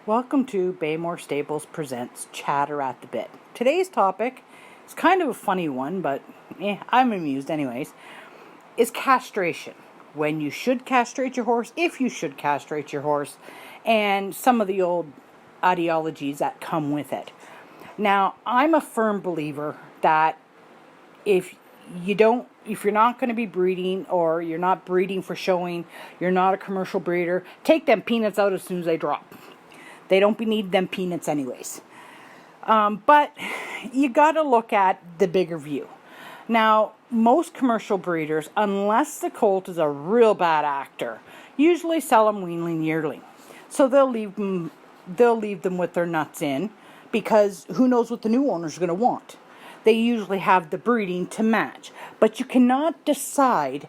Welcome to Baymore Stables Presents Chatter at the Bit. Today's topic is kind of a funny one, but I'm amused anyways, is castration. When you should castrate your horse, if you should castrate your horse, and some of the old ideologies that come with it. Now, I'm a firm believer that if you're not going to be breeding, or you're not breeding for showing, you're not a commercial breeder, take them peanuts out as soon as they drop. They don't need them peanuts anyways. But you got to look at the bigger view. Now, most commercial breeders, unless the colt is a real bad actor, usually sell them weanling yearling. So they'll leave them with their nuts in, because who knows what the new owner's going to want. They usually have the breeding to match. But you cannot decide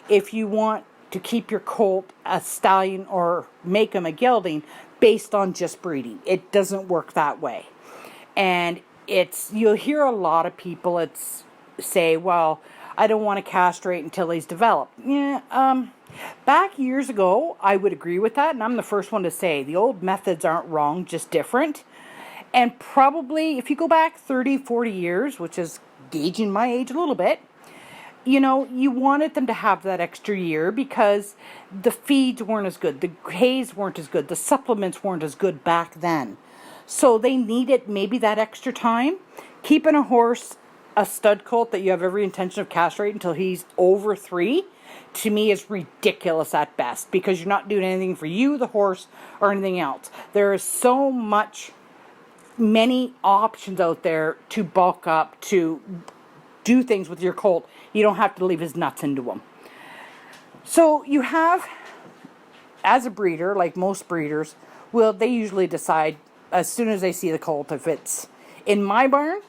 if you want to keep your colt a stallion or make him a gelding based on just breeding. It doesn't work that way. And you'll hear a lot of people say, well, I don't want to castrate until he's developed. Back years ago, I would agree with that, and I'm the first one to say the old methods aren't wrong, just different. And probably, if you go back 30, 40 years, which is gauging my age a little bit, you wanted them to have that extra year because the feeds weren't as good, the hays weren't as good, the supplements weren't as good back then. So they needed maybe that extra time. Keeping a horse, a stud colt that you have every intention of castrating until he's over 3, to me is ridiculous at best, because you're not doing anything for you, the horse, or anything else. There is so many options out there to bulk up, to do things with your colt. You don't have to leave his nuts into him. So you have, as a breeder, like most breeders, they usually decide as soon as they see the colt, if it's in my barn,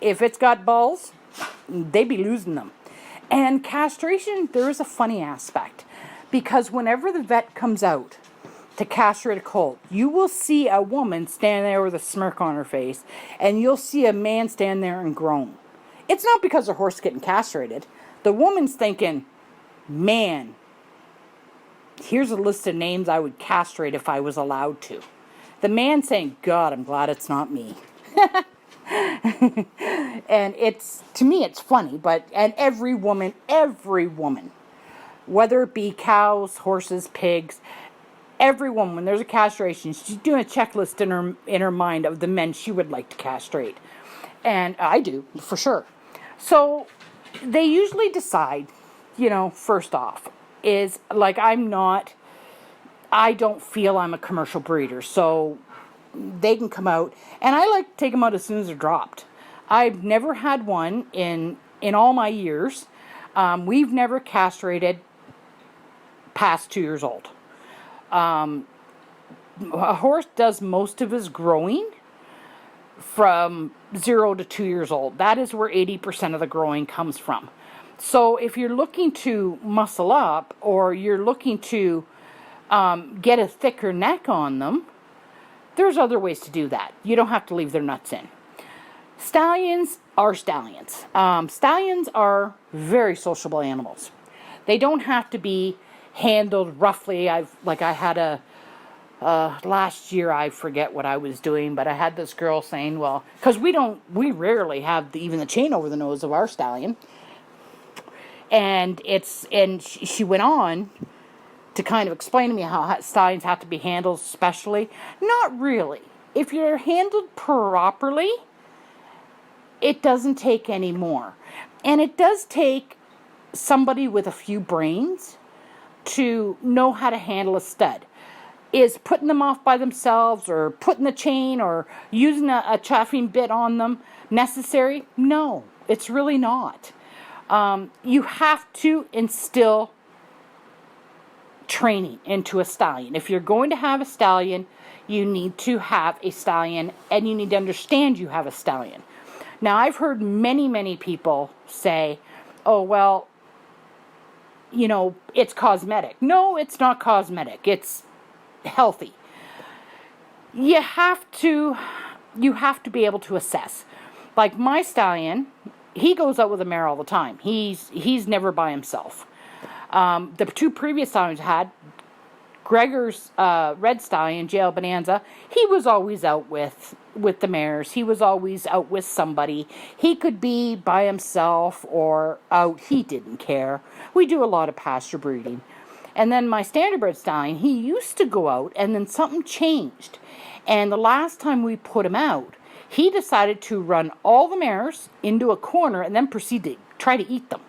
if it's got balls, they be losing them. And castration, there is a funny aspect, because whenever the vet comes out to castrate a colt, you will see a woman stand there with a smirk on her face, and you'll see a man stand there and groan. It's not because their horse is getting castrated. The woman's thinking, man, here's a list of names I would castrate if I was allowed to. The man saying, God, I'm glad it's not me. And to me, it's funny, and every woman, whether it be cows, horses, pigs, every woman, when there's a castration, she's doing a checklist in her mind of the men she would like to castrate. And I do, for sure. So they usually decide, first off, is like, I don't feel I'm a commercial breeder, so they can come out, and I like to take them out as soon as they're dropped. I've never had one in all my years. We've never castrated past 2 years old. A horse does most of his growing from 0 to 2 years old. That is where 80% of the growing comes from. So if you're looking to muscle up, or you're looking to get a thicker neck on them, there's other ways to do that. You don't have to leave their nuts in. Stallions are stallions. Stallions are very sociable animals. They don't have to be handled roughly. I had last year, I forget what I was doing, but I had this girl saying, well, because we rarely have even the chain over the nose of our stallion. And she went on to kind of explain to me how stallions have to be handled specially. Not really. If you're handled properly, it doesn't take any more. And it does take somebody with a few brains to know how to handle a stud. Is putting them off by themselves, or putting the chain, or using a chaffing bit on them necessary? No, it's really not. You have to instill training into a stallion. If you're going to have a stallion, you need to have a stallion, and you need to understand you have a stallion. Now, I've heard many people say, oh, well, it's cosmetic. No, it's not cosmetic. It's healthy. You have to be able to assess. Like my stallion, he goes out with a mare all the time. He's never by himself. The 2 previous stallions I had, Gregor's Red Stallion, Jail Bonanza, he was always out with the mares. He was always out with somebody. He could be by himself or out. He didn't care. We do a lot of pasture breeding. And then my Standardbred Stallion, he used to go out, and then something changed. And the last time we put him out, he decided to run all the mares into a corner and then proceed to try to eat them.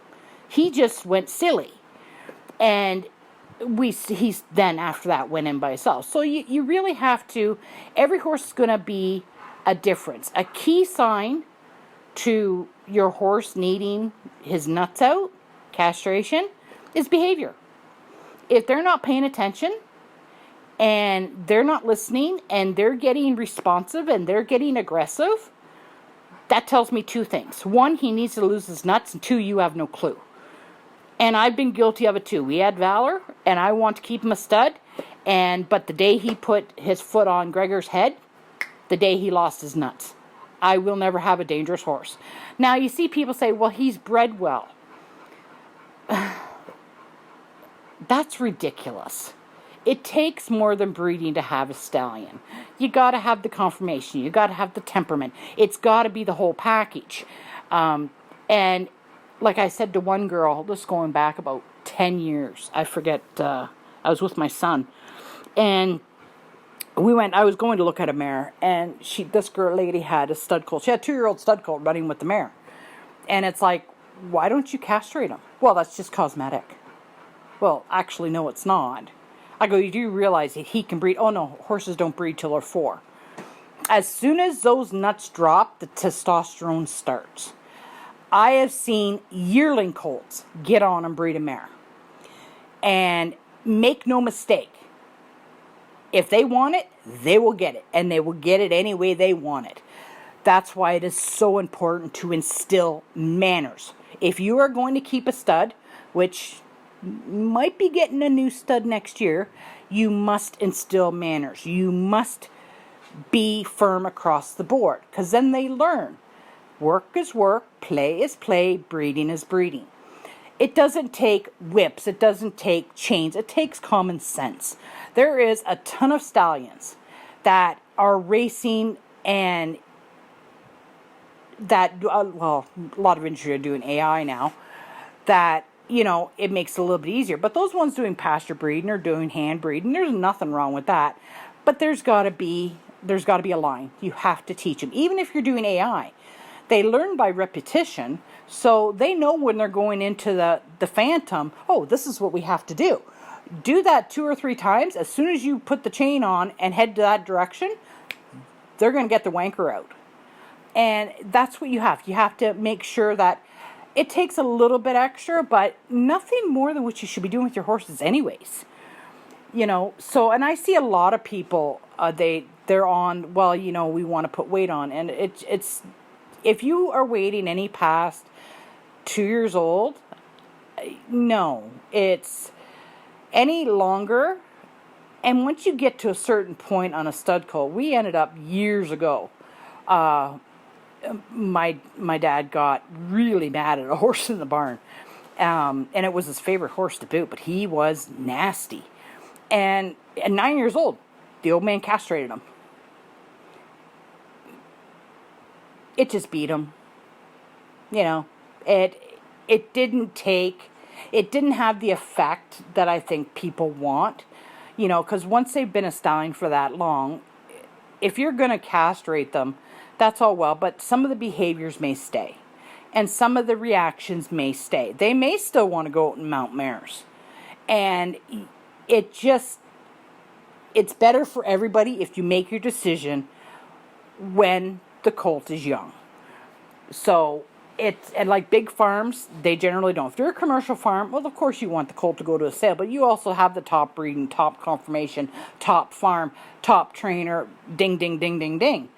He just went silly. And he's then after that went in by himself. So you really have to, every horse is going to be a difference. A key sign to your horse needing his nuts out, castration, is behavior. If they're not paying attention and they're not listening and they're getting responsive and they're getting aggressive, that tells me two things. One, he needs to lose his nuts, and two, you have no clue. And I've been guilty of it too. We had Valor, and I want to keep him a stud. But the day he put his foot on Gregor's head, the day he lost his nuts. I will never have a dangerous horse. Now, you see people say, well, he's bred well. That's ridiculous. It takes more than breeding to have a stallion. You got to have the conformation. You got to have the temperament. It's got to be the whole package. And like I said to one girl, this going back about 10 years, I forget, I was with my son, and I was going to look at a mare, and this lady had a stud colt. She had a 2-year-old stud colt running with the mare. And it's like, why don't you castrate him? Well, that's just cosmetic. Well, actually, no, it's not. I go, you do realize that he can breed? Oh, no, horses don't breed till they're 4. As soon as those nuts drop, the testosterone starts. I have seen yearling colts get on and breed a mare. And make no mistake, if they want it, they will get it. And they will get it any way they want it. That's why it is so important to instill manners. If you are going to keep a stud, which might be getting a new stud next year, you must instill manners. You must be firm across the board, because then they learn. Work is work, play is play, breeding is breeding. It doesn't take whips, it doesn't take chains, it takes common sense. There is a ton of stallions that are racing and that, a lot of industry are doing AI now, that, it makes it a little bit easier. But those ones doing pasture breeding or doing hand breeding, there's nothing wrong with that. But there's got to be a line. You have to teach them. Even if you're doing AI, they learn by repetition, so they know when they're going into the phantom, oh, this is what we have to do. Do that 2 or 3 times. As soon as you put the chain on and head to that direction, they're going to get the wanker out. And that's what you have. You have to make sure that it takes a little bit extra, but nothing more than what you should be doing with your horses anyways. So, and I see a lot of people, they're on, we want to put weight on. And it's if you are waiting any past 2 years old, no, it's any longer. And once you get to a certain point on a stud colt, we ended up years ago, my dad got really mad at a horse in the barn. And it was his favorite horse to boot, but he was nasty. And at 9 years old, the old man castrated him. It just beat him. It didn't have the effect that I think people want. Because once they've been a stallion for that long, if you're going to castrate them, that's all well, but some of the behaviors may stay. And some of the reactions may stay. They may still want to go out and mount mares. And it's better for everybody if you make your decision when the colt is young. So, and like big farms, they generally don't. If you're a commercial farm, well, of course you want the colt to go to a sale, but you also have the top breeding, top conformation, top farm, top trainer, ding, ding, ding, ding, ding.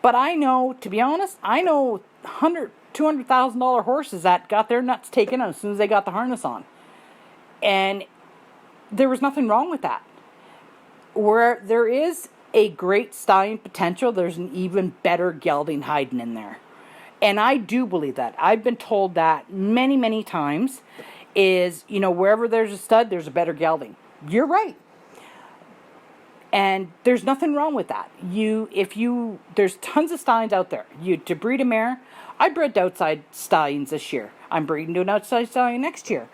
But I know, to be honest, $200,000 horses that got their nuts taken out as soon as they got the harness on. And there was nothing wrong with that. Where there is a great stallion potential, there's an even better gelding hiding in there. And I do believe that. I've been told that many, many times is, wherever there's a stud, there's a better gelding. You're right. And there's nothing wrong with that. There's tons of stallions out there. To breed a mare, I bred outside stallions this year. I'm breeding to an outside stallion next year.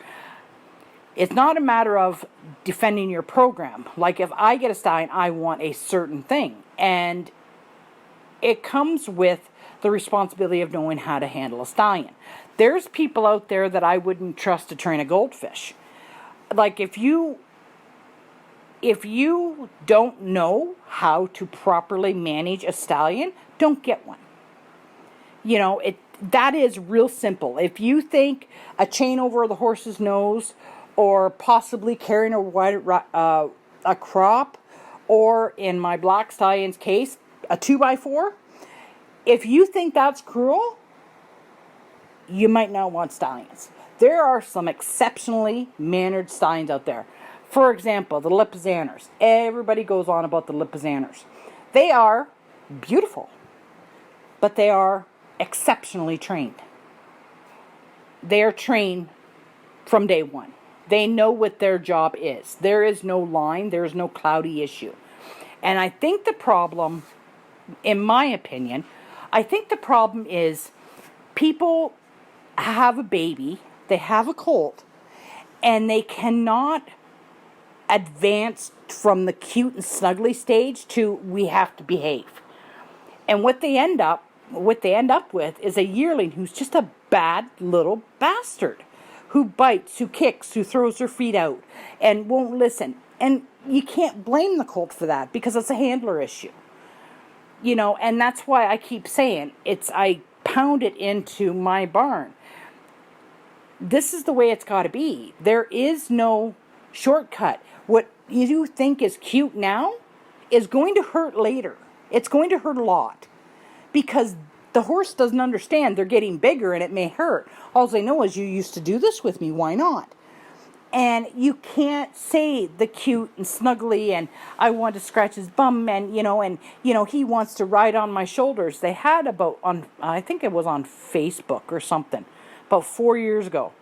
It's not a matter of defending your program. Like if I get a stallion, I want a certain thing. And it comes with the responsibility of knowing how to handle a stallion. There's people out there that I wouldn't trust to train a goldfish. Like if you don't know how to properly manage a stallion, don't get one. That is real simple. If you think a chain over the horse's nose, or possibly carrying a crop, or in my black stallion's case, a 2x4, if you think that's cruel, you might not want stallions. There are some exceptionally mannered stallions out there. For example, the Lipizaners. Everybody goes on about the Lipizaners. They are beautiful, but they are exceptionally trained. They are trained from day one. They know what their job is. There is no line. There is no cloudy issue. And I think the problem, in my opinion, is people have a baby, they have a colt, and they cannot advance from the cute and snuggly stage to we have to behave. And what they end up with is a yearling who's just a bad little bastard, who bites, who kicks, who throws her feet out, and won't listen. And you can't blame the colt for that, because it's a handler issue. And that's why I keep saying, I pound it into my barn. This is the way it's got to be. There is no shortcut. What you think is cute now is going to hurt later. It's going to hurt a lot, because the horse doesn't understand they're getting bigger and it may hurt. All they know is, you used to do this with me, why not? And you can't say the cute and snuggly and I want to scratch his bum and he wants to ride on my shoulders. They had I think it was on Facebook or something, about 4 years ago,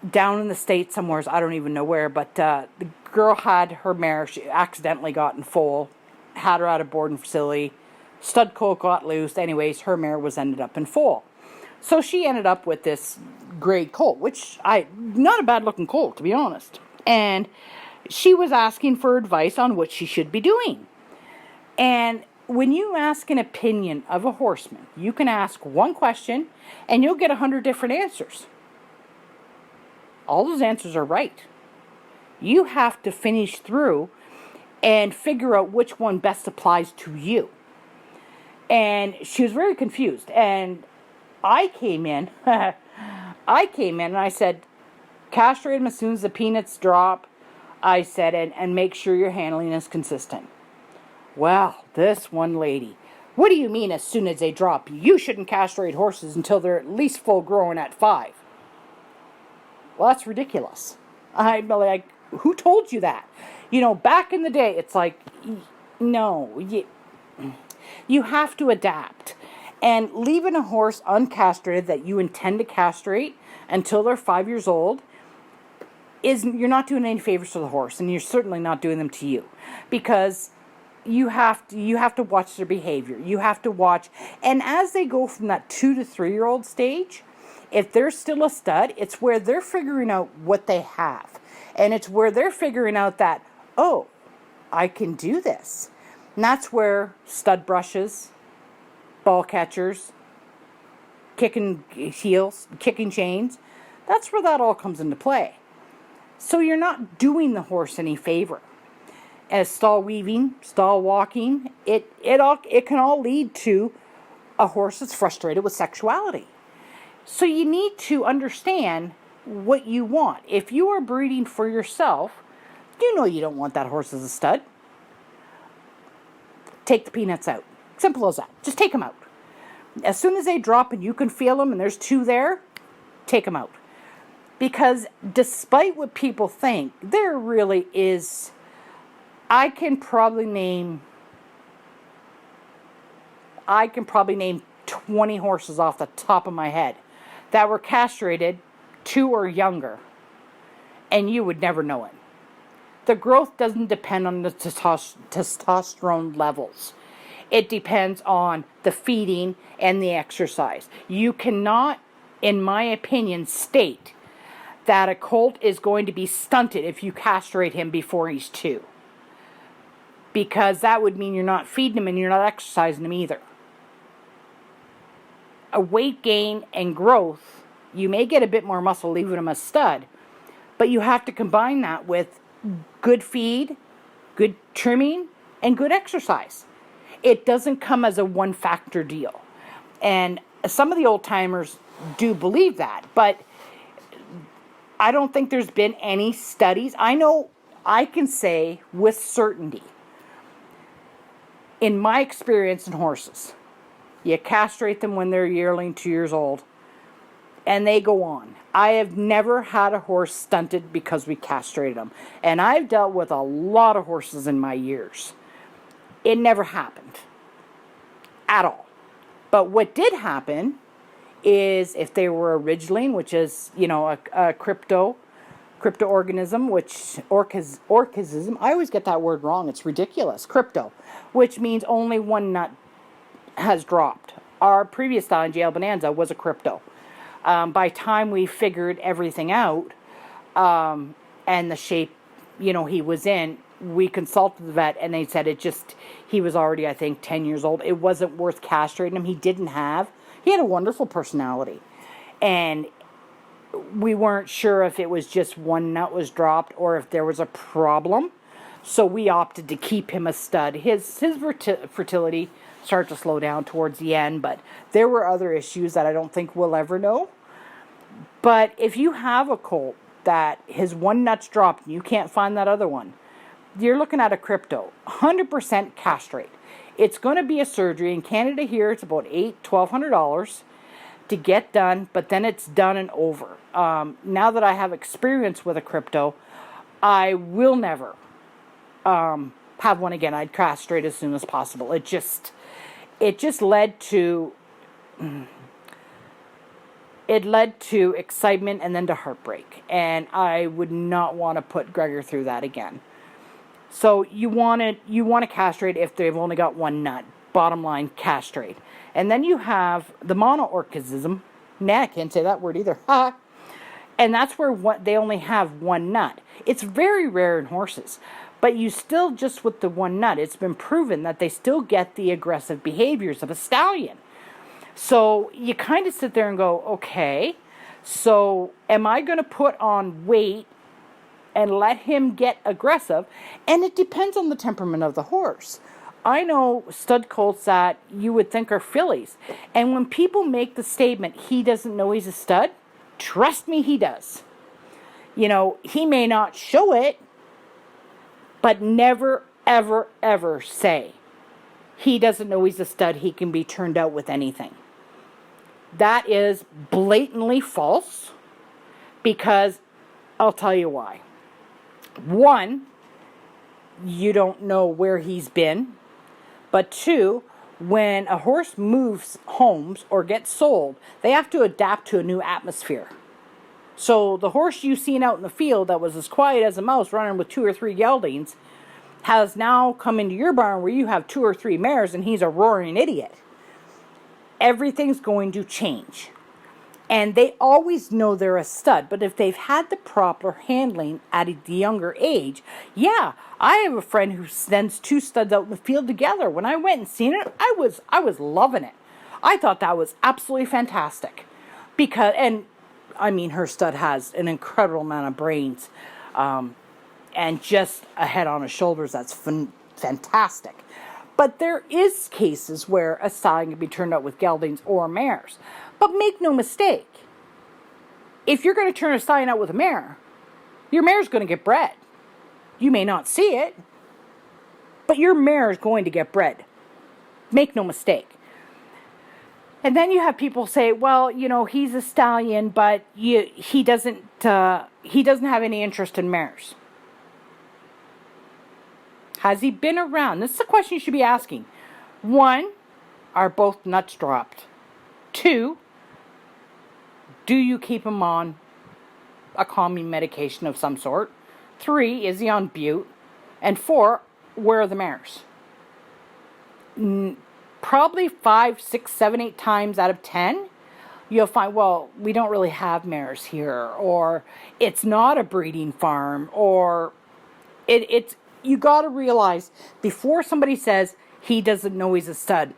down in the States somewhere, I don't even know where, but the girl had her mare, she accidentally got in foal, had her at a boarding facility, stud colt got loose. Anyways, her mare ended up in foal. So she ended up with this grade colt, which not a bad looking colt, to be honest. And she was asking for advice on what she should be doing. And when you ask an opinion of a horseman, you can ask one question and you'll get 100 different answers. All those answers are right. You have to finish through and figure out which one best applies to you. And she was very confused. And I came in and I said, castrate them as soon as the peanuts drop. I said, and make sure your handling is consistent. Well, this one lady, what do you mean as soon as they drop? You shouldn't castrate horses until they're at least full grown at 5. Well, that's ridiculous. I'm like, who told you that? Back in the day, it's like, no, you have to adapt. And leaving a horse uncastrated that you intend to castrate until they're 5 years old you're not doing any favors to the horse, and you're certainly not doing them to you, because you have to watch their behavior. You have to watch, and as they go from that 2 to 3 year old stage, if they're still a stud, it's where they're figuring out what they have, and it's where they're figuring out that, oh, I can do this. And that's where stud brushes, ball catchers, kicking heels, kicking chains, that's where that all comes into play. So you're not doing the horse any favor. As stall weaving, stall walking, it can all lead to a horse that's frustrated with sexuality. So you need to understand what you want. If you are breeding for yourself, you don't want that horse as a stud. Take the peanuts out. Simple as that. Just take them out. As soon as they drop and you can feel them and there's 2 there, take them out. Because despite what people think, there really is, I can probably name 20 horses off the top of my head that were castrated 2 or younger, and you would never know it. the growth doesn't depend on the testosterone levels. It depends on the feeding and the exercise. You cannot, in my opinion, state that a colt is going to be stunted if you castrate him before he's 2. Because that would mean you're not feeding him and you're not exercising him either. A weight gain and growth, you may get a bit more muscle leaving him a stud, but you have to combine that with good feed, good trimming, and good exercise. It doesn't come as a one-factor deal. And some of the old-timers do believe that, but I don't think there's been any studies. I know I can say with certainty, in my experience in horses, you castrate them when they're yearling, 2 years old, and they go on. I have never had a horse stunted because we castrated them. And I've dealt with a lot of horses in my years. It never happened. At all. But what did happen is if they were a ridgeline, which is, a crypto-organism, which, orchism, I always get that word wrong, it's ridiculous, crypto, which means only one nut has dropped. Our previous stallion, JL Bonanza, was a crypto. By time we figured everything out, and the shape, he was in, we consulted the vet and they said he was already, I think, 10 years old. It wasn't worth castrating him. He had a wonderful personality. And we weren't sure if it was just one nut was dropped or if there was a problem. So we opted to keep him a stud. His fertility started to slow down towards the end, but there were other issues that I don't think we'll ever know. But if you have a colt that his one nut's dropped and you can't find that other one, you're looking at a crypto, 100% castrate. It's going to be a surgery. In Canada here, it's about $1,200 to get done, but then it's done and over. Now that I have experience with a crypto, I will never have one again. I'd castrate as soon as possible. It just led to excitement and then to heartbreak, and I would not want to put Gregor through that again. So you want to castrate if they've only got one nut. Bottom line, castrate. And then you have the monoorchism. Nah, I can't say that word either. And that's where they only have one nut. It's very rare in horses. But you still, just with the one nut, it's been proven that they still get the aggressive behaviors of a stallion. So you kind of sit there and go, okay, so am I going to put on weight and let him get aggressive? And it depends on the temperament of the horse. I know stud colts that you would think are fillies. And when people make the statement, he doesn't know he's a stud, trust me, he does. He may not show it, but never, ever, ever say he doesn't know he's a stud, he can be turned out with anything. That is blatantly false, because I'll tell you why. One, you don't know where he's been. But two, when a horse moves homes or gets sold, they have to adapt to a new atmosphere. So the horse you've seen out in the field that was as quiet as a mouse running with 2 or 3 geldings has now come into your barn where you have 2 or 3 mares and he's a roaring idiot. Everything's going to change. And they always know they're a stud. But if they've had the proper handling at the younger age, yeah, I have a friend who sends 2 studs out in the field together. When I went and seen it, I was loving it. I thought that was absolutely fantastic. Her stud has an incredible amount of brains. And just a head on his shoulders, that's fantastic. But there is cases where a stallion can be turned out with geldings or mares. But make no mistake, if you're going to turn a stallion out with a mare, your mare's going to get bred. You may not see it, but your mare is going to get bred. Make no mistake. And then you have people say, well, he's a stallion, but he doesn't have any interest in mares. Has he been around? This is a question you should be asking. 1, are both nuts dropped? 2, do you keep him on a calming medication of some sort? 3, is he on Butte? And 4, where are the mares? Probably 5, 6, 7, 8 times out of 10, you'll find, well, we don't really have mares here, or it's not a breeding farm, or it's, you got to realize before somebody says he doesn't know he's a stud,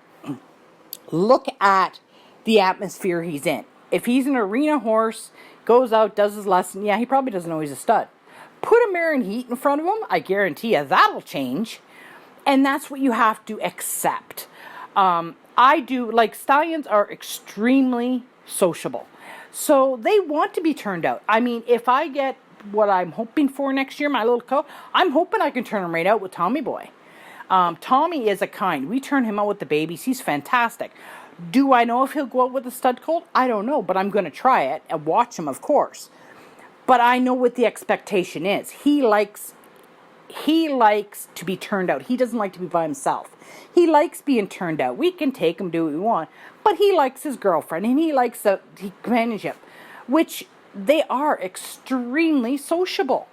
look at the atmosphere he's in. If he's an arena horse, goes out, does his lesson, yeah, he probably doesn't know he's a stud. Put a mare in heat in front of him, I guarantee you that'll change. And that's what you have to accept. I do, like, stallions are extremely sociable. So they want to be turned out. I mean, if I get what I'm hoping for next year, my little colt, I'm hoping I can turn him right out with Tommy Boy. Tommy is a kind. We turn him out with the babies. He's fantastic. Do I know if he'll go out with a stud colt? I don't know, but I'm going to try it and watch him, of course. But I know what the expectation is. He likes to be turned out. He doesn't like to be by himself. He likes being turned out. We can take him, do what we want, but he likes his girlfriend and he likes the companionship, which they are extremely sociable.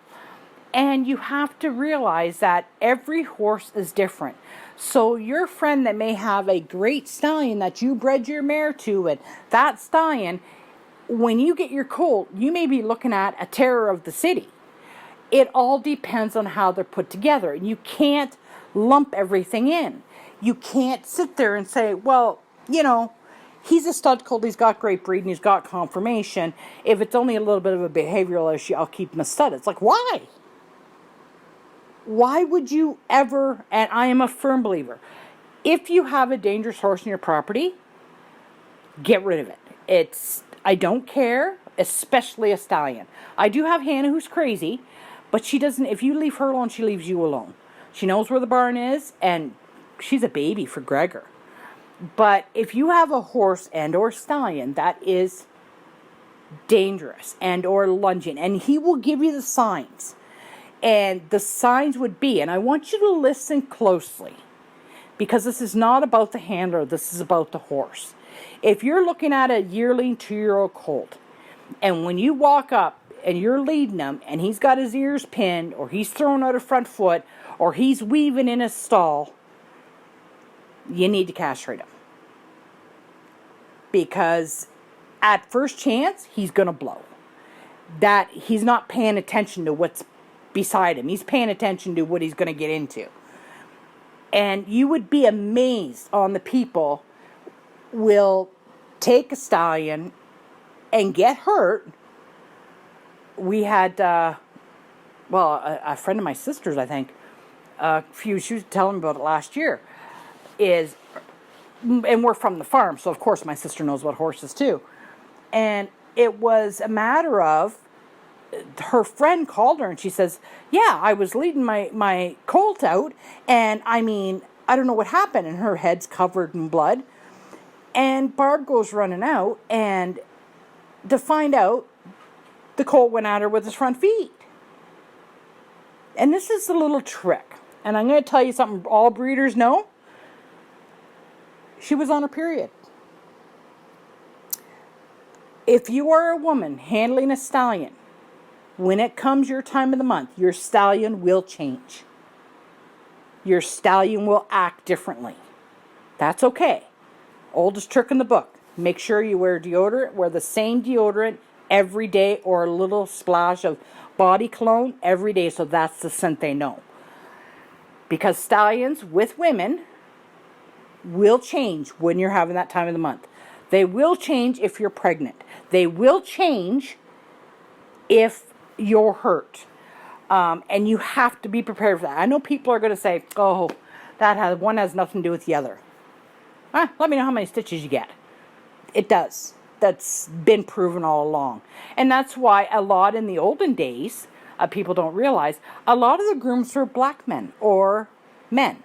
And you have to realize that every horse is different. So your friend that may have a great stallion that you bred your mare to, and that stallion, when you get your colt, you may be looking at a terror of the city. It all depends on how they're put together. And you can't lump everything in. You can't sit there and say, well, you know, he's a stud colt, he's got great breeding, he's got conformation. If it's only a little bit of a behavioral issue, I'll keep him a stud. It's like, why? Why would you ever, and I am a firm believer, if you have a dangerous horse in your property, get rid of it. I don't care, especially a stallion. I do have Hannah who's crazy, but she doesn't, if you leave her alone, she leaves you alone. She knows where the barn is, and she's a baby for Gregor. But if you have a horse and or stallion that is dangerous and or lunging, and he will give you the signs, and the signs would be, and I want you to listen closely, because this is not about the handler, this is about the horse. If you're looking at a yearling 2-year-old colt, and when you walk up and you're leading him, and he's got his ears pinned, or he's throwing out a front foot, or he's weaving in a stall, you need to castrate him. Because at first chance, he's going to blow. That he's not paying attention to what's beside him. He's paying attention to what he's going to get into. And you would be amazed on the people will take a stallion and get hurt. We had, a friend of my sister's, I think, she was telling me about it last year, and we're from the farm, so of course my sister knows about horses too. And it was a matter of, her friend called her and she says, yeah, I was leading my colt out, and I mean, I don't know what happened, and her head's covered in blood. And Barb goes running out, and to find out, the colt went at her with his front feet. And this is a little trick. And I'm going to tell you something all breeders know. She was on her period. If you are a woman handling a stallion, when it comes your time of the month, your stallion will change. Your stallion will act differently. That's okay. Oldest trick in the book. Make sure you wear deodorant. Wear the same deodorant every day, or a little splash of body cologne every day, so that's the scent they know. Because stallions with women will change when you're having that time of the month. They will change if you're pregnant. They will change if you're hurt. And you have to be prepared for that. I know people are going to say, oh, one has nothing to do with the other. Let me know how many stitches you get. It does. That's been proven all along. And that's why a lot in the olden days, people don't realize, a lot of the grooms were black men or men.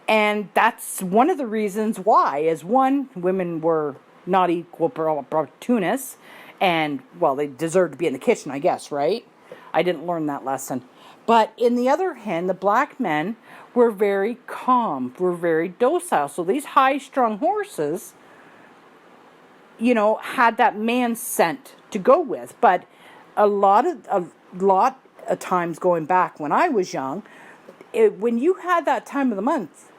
And that's one of the reasons why, is one, women were not equal opportunists, and, well, they deserved to be in the kitchen, I guess, right? I didn't learn that lesson. But in the other hand, the black men were very calm, were very docile. So these high-strung horses, you know, had that man scent to go with. But a lot times going back when I was young, when you had that time of the month,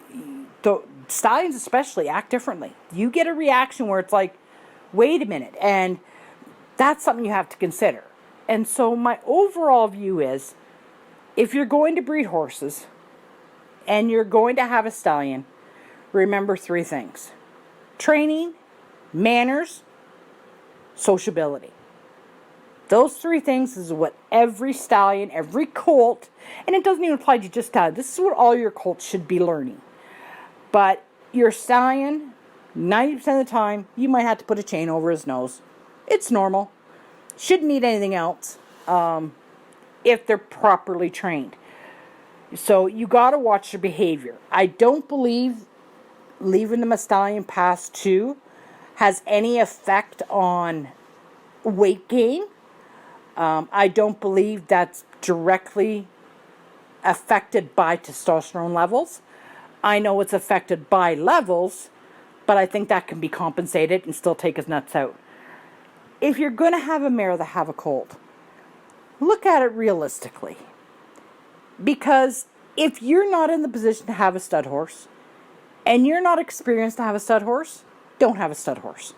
the stallions especially act differently. You get a reaction where it's like, wait a minute, and that's something you have to consider. And so my overall view is, if you're going to breed horses and you're going to have a stallion, remember 3 things: training, manners, sociability. Those 3 things is what every stallion, every colt, and it doesn't even apply to just stallion. This is what all your colts should be learning. But your stallion, 90% of the time, you might have to put a chain over his nose. It's normal. Shouldn't need anything else if they're properly trained. So you got to watch their behavior. I don't believe leaving them a stallion past 2 has any effect on weight gain. I don't believe that's directly affected by testosterone levels. I know it's affected by levels, but I think that can be compensated and still take his nuts out. If you're going to have a mare that have a colt, look at it realistically. Because if you're not in the position to have a stud horse, and you're not experienced to have a stud horse, don't have a stud horse.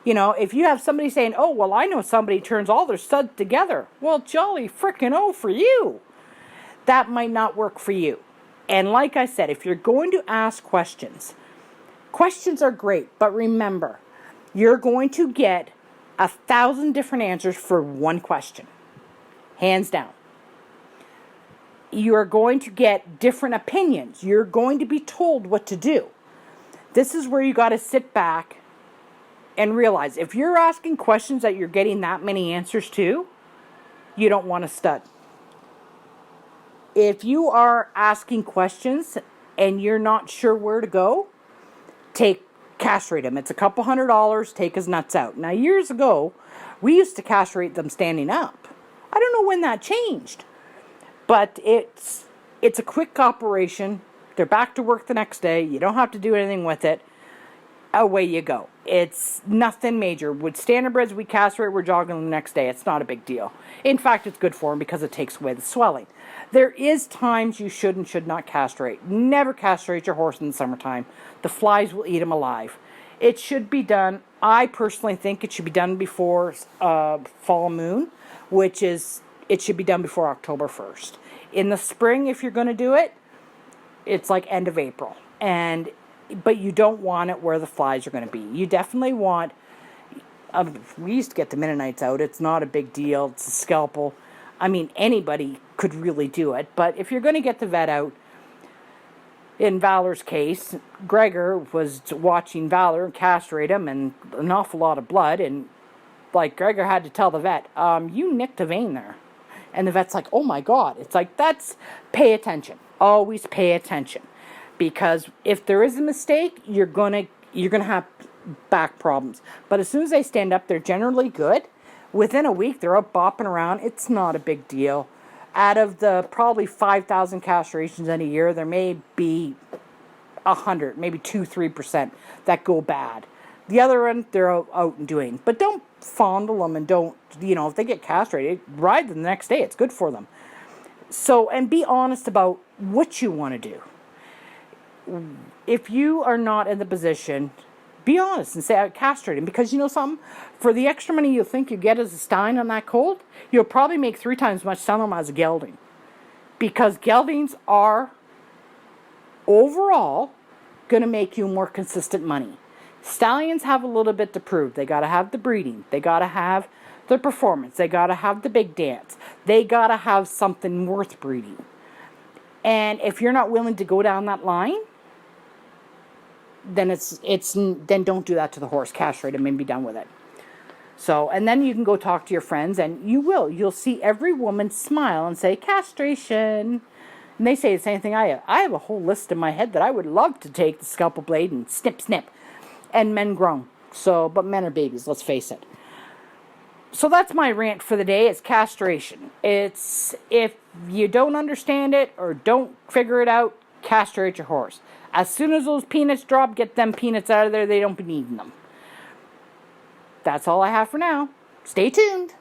You know, if you have somebody saying, oh, well, I know somebody turns all their studs together. Well, jolly frickin' oh for you. That might not work for you. And like I said, if you're going to ask questions, questions are great. But remember, you're going to get 1,000 different answers for one question. Hands down. You are going to get different opinions. You're going to be told what to do. This is where you got to sit back and realize, if you're asking questions that you're getting that many answers to, you don't want a stud. If you are asking questions and you're not sure where to go, castrate him. It's $200, take his nuts out. Now, years ago, we used to castrate them standing up. I don't know when that changed, but it's a quick operation. They're back to work the next day. You don't have to do anything with it. Away you go. It's nothing major. With standardbreds, we castrate, we're jogging them the next day. It's not a big deal. In fact, it's good for them because it takes away the swelling. There is times you should and should not castrate. Never castrate your horse in the summertime. The flies will eat them alive. It should be done, I personally think it should be done before fall moon, which is, it should be done before October 1st. In the spring, if you're going to do it, it's like end of April. But you don't want it where the flies are going to be. You definitely want, we used to get the Mennonites out. It's not a big deal. It's a scalpel. I mean, anybody could really do it. But if you're going to get the vet out, in Valor's case, Gregor was watching Valor castrate him and an awful lot of blood. And like Gregor had to tell the vet, you nicked a vein there. And the vet's like, oh my God. It's like, pay attention. Always pay attention. Because if there is a mistake, you're gonna have back problems. But as soon as they stand up, they're generally good. Within a week, they're up bopping around. It's not a big deal. Out of the probably 5,000 castrations in a year, there may be 100, maybe 2-3% that go bad. The other one, they're out and doing. But don't fondle them and don't, if they get castrated, ride them the next day. It's good for them. So, and be honest about what you want to do. If you are not in the position, be honest and say, I castrate him. Because you know something? For the extra money you think you get as a Stallion on that colt, you'll probably make 3 times as much selling them as a gelding. Because geldings are, overall, going to make you more consistent money. Stallions have a little bit to prove. They got to have the breeding. They got to have the performance. They got to have the big dance. They got to have something worth breeding. And if you're not willing to go down that line, then then don't do that to the horse. Castrate him and be done with it. So, and then you can go talk to your friends, and you'll see every woman smile and say, castration. And they say the same thing I have. I have a whole list in my head that I would love to take the scalpel blade and snip, snip. And men grown. So, but men are babies, let's face it. So that's my rant for the day. It's castration. It's, if you don't understand it or don't figure it out, castrate your horse. As soon as those peanuts drop, get them peanuts out of there. They don't be needing them. That's all I have for now. Stay tuned.